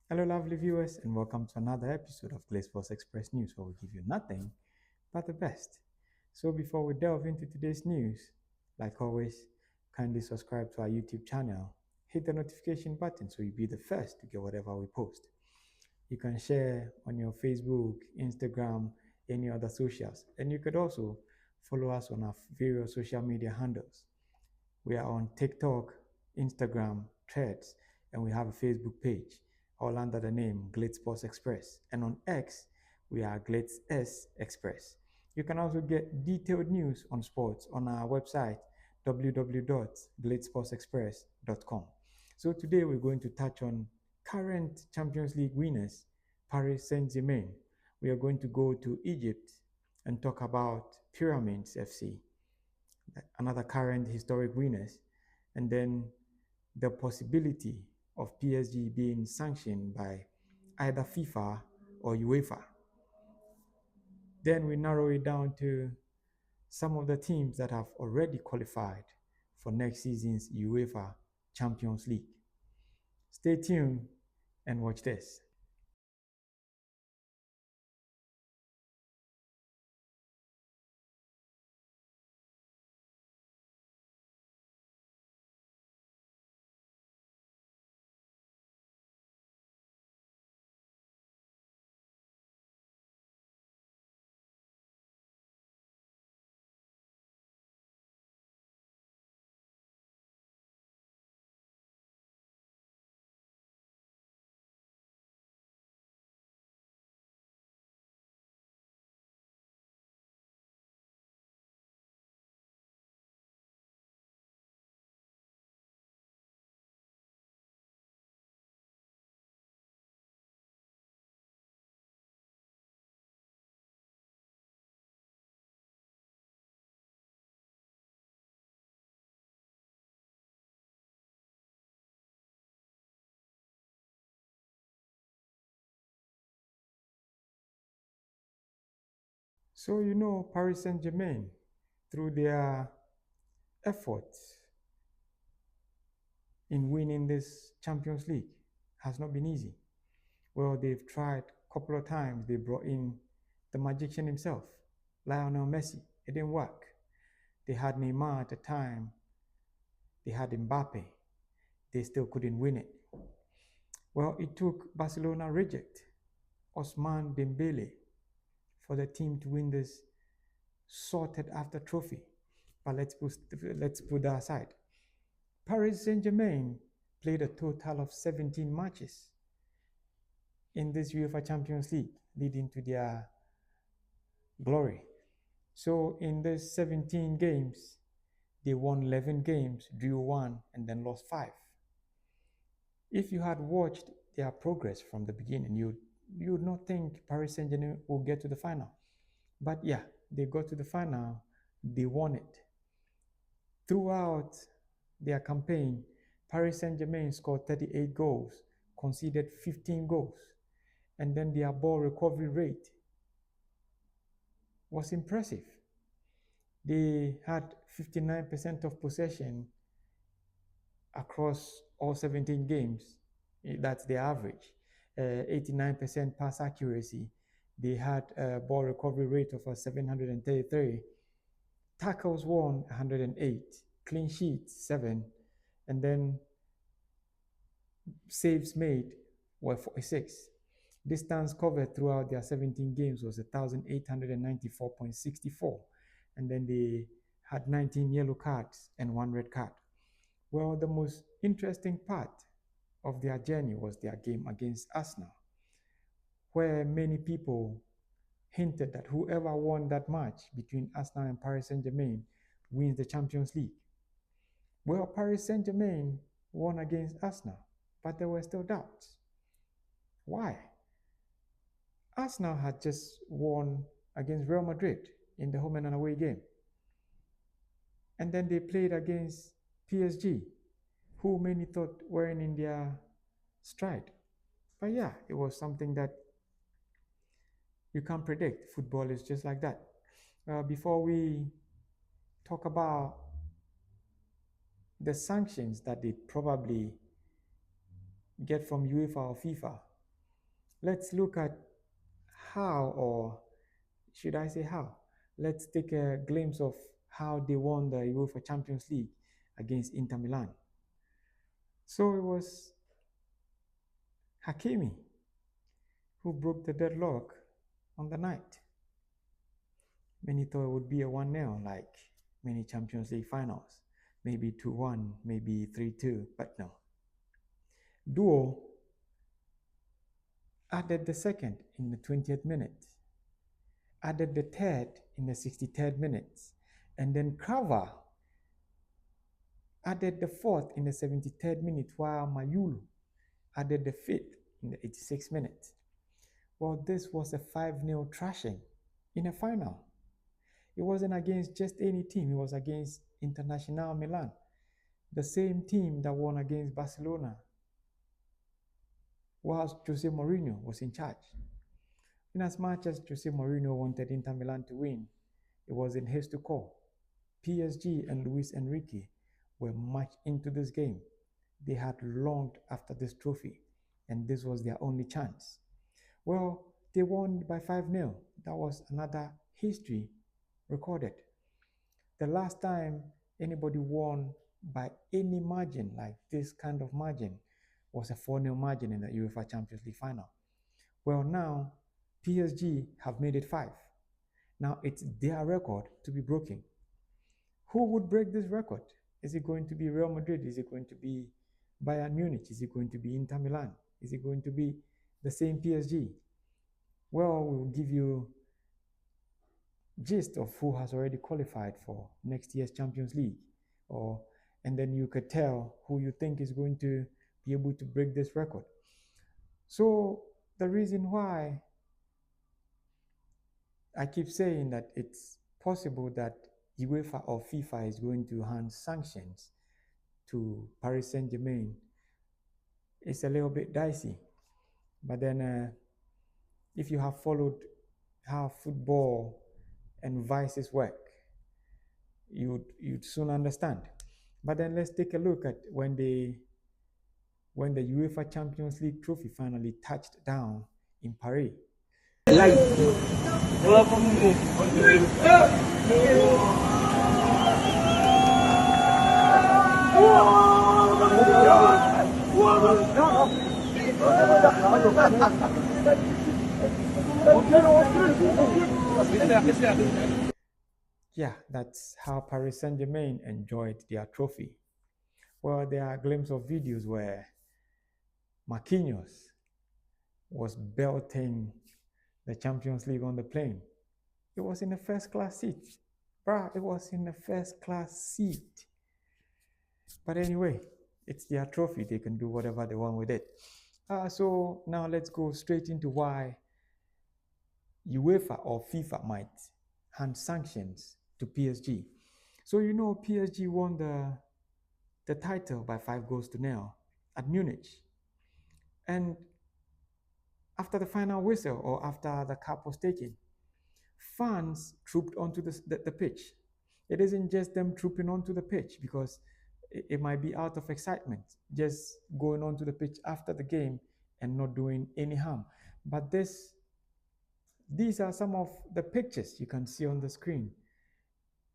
Hello, lovely viewers, and welcome to another episode of Glade Sports Express News, where we give you nothing but the best. So, before we delve into today's news, like always, kindly subscribe to our YouTube channel, hit the notification button so you'll be the first to get whatever we post. You can share on your Facebook, Instagram, any other socials, and you could also follow us on our various social media handles. We are on TikTok, Instagram, Threads, and we have a Facebook page, all under the name Glitz Sports Express. And on X, we are Glitz S Express. You can also get detailed news on sports on our website, www.glitzsportsexpress.com. So today we're going to touch on current Champions League winners, Paris Saint-Germain. We are going to go to Egypt and talk about Pyramids FC, another current historic winners, and then the possibility of PSG being sanctioned by either FIFA or UEFA. Then we narrow it down to some of the teams that have already qualified for next season's UEFA Champions League. Stay tuned and watch this. So, Paris Saint Germain, through their efforts in winning this Champions League, has not been easy. Well, they've tried a couple of times. They brought in the magician himself, Lionel Messi. It didn't work. They had Neymar at the time. They had Mbappe. They still couldn't win it. Well, it took Barcelona reject Ousmane Dembele for the team to win this sorted after trophy. But let's put that aside. Paris Saint-Germain played a total of 17 matches in this UEFA Champions League, leading to their glory. So in these 17 games, they won 11 games, drew one, and then lost five. If you had watched their progress from the beginning, you would not think Paris Saint-Germain will get to the final. But yeah, they got to the final, they won it. Throughout their campaign, Paris Saint-Germain scored 38 goals, conceded 15 goals, and then their ball recovery rate was impressive. They had 59% of possession across all 17 games. That's their average. 89% pass accuracy. They had a ball recovery rate of 733. Tackles won 108. Clean sheets 7. And then saves made were 46. Distance covered throughout their 17 games was 1,894.64. And then they had 19 yellow cards and 1 red card. Well, the most interesting part of their journey was their game against Arsenal, where many people hinted that whoever won that match between Arsenal and Paris Saint-Germain wins the Champions League. Well, Paris Saint-Germain won against Arsenal, but there were still doubts. Why? Arsenal had just won against Real Madrid in the home and away game. And then they played against PSG, who many thought weren't in their stride. But yeah, it was something that you can't predict. Football is just like that. Before we talk about the sanctions that they probably get from UEFA or FIFA, Let's look at how, or should I say how? Let's take a glimpse of how they won the UEFA Champions League against Inter Milan. So it was Hakimi who broke the deadlock on the night. Many thought it would be a 1-0 like many Champions League finals, maybe 2-1, maybe 3-2, but no. Duo added the second in the 20th minute, added the third in the 63rd minute, and then Crava added the fourth in the 73rd minute, while Mayulu added the fifth in the 86th minute. Well, this was a 5-0 thrashing in a final. It wasn't against just any team, it was against International Milan, the same team that won against Barcelona whilst Jose Mourinho was in charge. In as much as Jose Mourinho wanted Inter Milan to win, it wasn't his to call. PSG and Luis Enrique were much into this game. They had longed after this trophy, and this was their only chance. Well, they won by 5-0. That was another history recorded. The last time anybody won by any margin, like this kind of margin, was a 4-0 margin in the UEFA Champions League final. Well, now PSG have made it 5. Now it's their record to be broken. Who would break this record? Is it going to be Real Madrid? Is it going to be Bayern Munich? Is it going to be Inter Milan? Is it going to be the same PSG? Well, we'll give you gist of who has already qualified for next year's Champions League, and then you could tell who you think is going to be able to break this record. So the reason why I keep saying that it's possible that UEFA or FIFA is going to hand sanctions to Paris Saint-Germain is a little bit dicey. But then if you have followed how football and vices work, you'd soon understand. But then let's take a look at when the UEFA Champions League trophy finally touched down in Paris. Yeah, that's how Paris Saint-Germain enjoyed their trophy. Well, there are glimpses of videos where Marquinhos was belting the Champions League on the plane. It was in a first-class seat. Bruh, it was in a first-class seat. But anyway, it's their trophy. They can do whatever they want with it. So now let's go straight into why UEFA or FIFA might hand sanctions to PSG. So you know PSG won the title by 5-0 at Munich. And after the final whistle, or after the cup was taken, fans trooped onto the pitch. It isn't just them trooping onto the pitch because it might be out of excitement, just going onto the pitch after the game and not doing any harm. But these are some of the pictures you can see on the screen.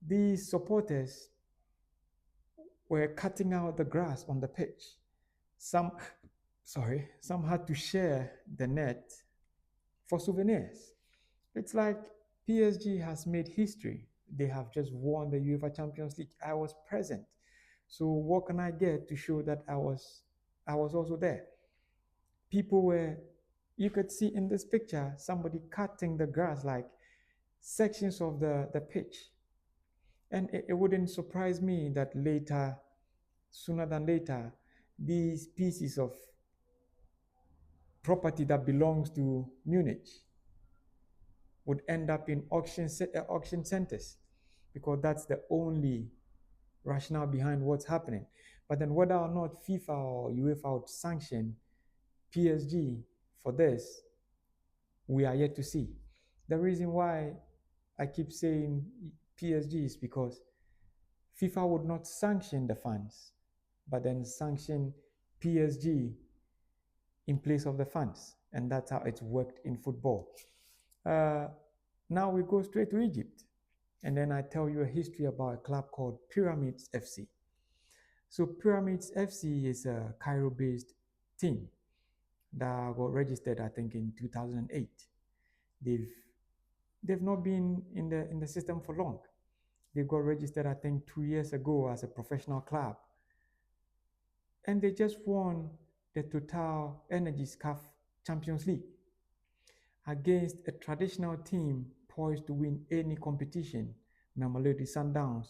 These supporters were cutting out the grass on the pitch. Some had to share the net for souvenirs. It's like PSG has made history. They have just won the UEFA Champions League. I was present. So what can I get to show that I was also there? People were, you could see in this picture, somebody cutting the grass, like sections of the pitch. And it wouldn't surprise me that sooner than later, these pieces of property that belongs to Munich would end up in auction centers, because that's the only rationale behind what's happening. But then whether or not FIFA or UEFA would sanction PSG for this, we are yet to see. The reason why I keep saying PSG is because FIFA would not sanction the fans, but then sanction PSG in place of the fans. And that's how it's worked in football. Now we go straight to Egypt. And then I tell you a history about a club called Pyramids FC. So Pyramids FC is a Cairo-based team that got registered, I think, in 2008. They've not been in the system for long. They got registered, I think, 2 years ago as a professional club. And they just won the TotalEnergies CAF Champions League against a traditional team poised to win any competition, Mamelodi Sundowns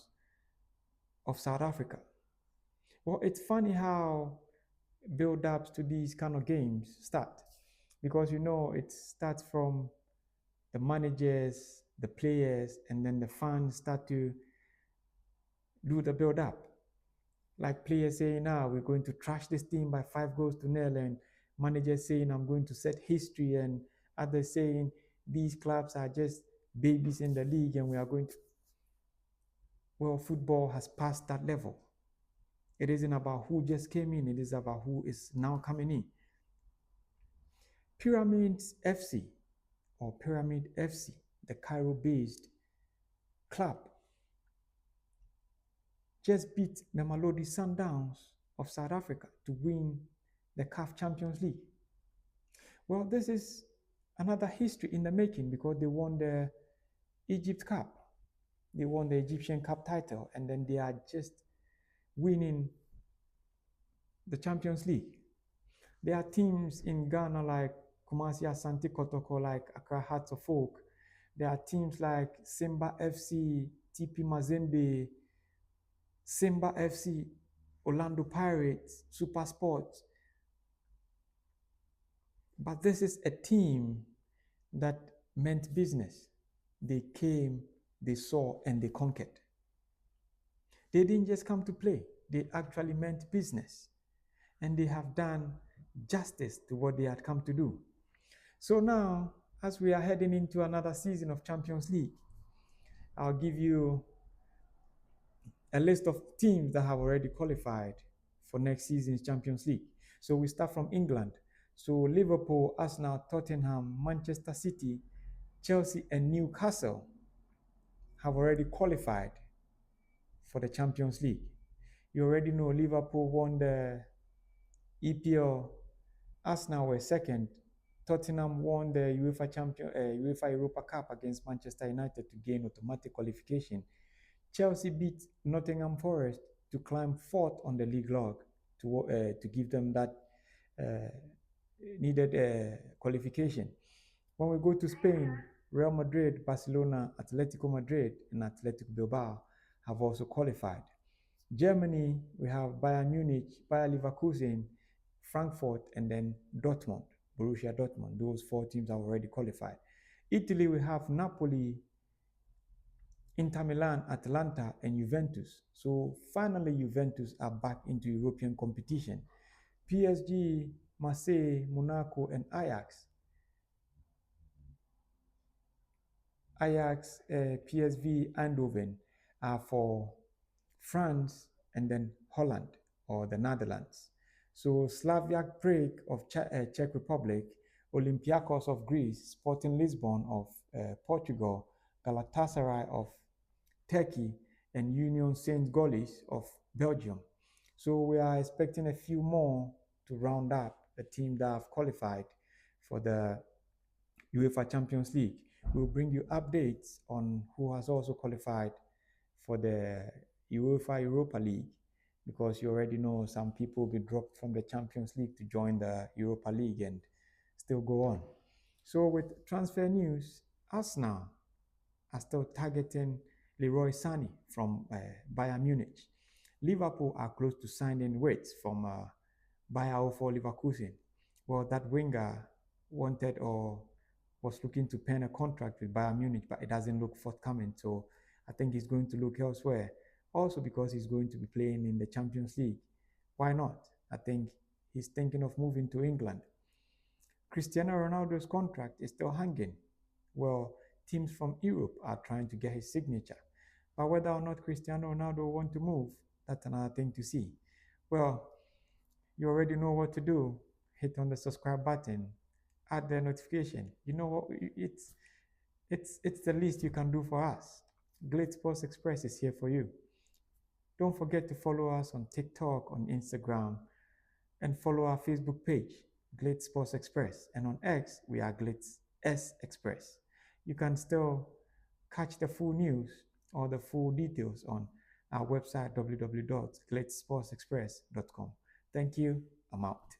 of South Africa. Well, it's funny how build-ups to these kind of games start, because it starts from the managers, the players, and then the fans start to do the build-up. Like players saying, we're going to trash this team by 5-0, and managers saying, I'm going to set history, and others saying, these clubs are just babies in the league and we are going to... Well, football has passed that level. It isn't about who just came in, it is about who is now coming in. Pyramids FC, or Pyramid FC, the Cairo-based club, just beat Mamelodi Sundowns of South Africa to win the CAF Champions League. Well, this is another history in the making, because they won the Egypt Cup. They won the Egyptian Cup title, and then they are just winning the Champions League. There are teams in Ghana like Kumasi Asante Kotoko, like Accra Hearts of Oak. There are teams like Simba FC, TP Mazembe, Simba FC, Orlando Pirates, Super Sports. But this is a team that meant business. They came, they saw, and they conquered. They didn't just come to play. They actually meant business. And they have done justice to what they had come to do. So now, as we are heading into another season of Champions League, I'll give you a list of teams that have already qualified for next season's Champions League. So we start from England. So Liverpool, Arsenal, Tottenham, Manchester City, Chelsea, and Newcastle have already qualified for the Champions League. You already know Liverpool won the EPL, Arsenal were second, Tottenham won the UEFA Europa Cup against Manchester United to gain automatic qualification. Chelsea beat Nottingham Forest to climb fourth on the league log to give them that needed qualification. When we go to Spain, Real Madrid, Barcelona, Atletico Madrid, and Athletic Bilbao have also qualified. Germany, we have Bayern Munich, Bayer Leverkusen, Frankfurt, and then Dortmund, Borussia Dortmund. Those 4 teams have already qualified. Italy, we have Napoli, Inter Milan, Atalanta, and Juventus. So finally, Juventus are back into European competition. PSG, Marseille, Monaco, and Ajax. PSV, Eindhoven are for France and then Holland or the Netherlands. So Slavia Prague of Czech Republic, Olympiacos of Greece, Sporting Lisbon of Portugal, Galatasaray of Turkey, and Union Saint-Gilloise of Belgium. So we are expecting a few more to round up the team that have qualified for the UEFA Champions League. We'll bring you updates on who has also qualified for the UEFA Europa League, because you already know some people will be dropped from the Champions League to join the Europa League and still go on. So with transfer news, Arsenal are still targeting Leroy Sané from Bayern Munich. Liverpool are close to signing Waits from Bayer for Leverkusen. Well, that winger wanted or was looking to pen a contract with Bayern Munich, but it doesn't look forthcoming. So I think he's going to look elsewhere. Also because he's going to be playing in the Champions League. Why not? I think he's thinking of moving to England. Cristiano Ronaldo's contract is still hanging. Well, teams from Europe are trying to get his signature. But whether or not Cristiano Ronaldo will want to move, that's another thing to see. Well, you already know what to do. hit on the subscribe button, add the notification. You know what? It's the least you can do for us. Glade Sports Express is here for you. Don't forget to follow us on TikTok, on Instagram, and follow our Facebook page, Glade Sports Express. And on X, we are Glade S Express. You can still catch the full news or the full details on our website, www.gladesportsexpress.com. Thank you. I'm out.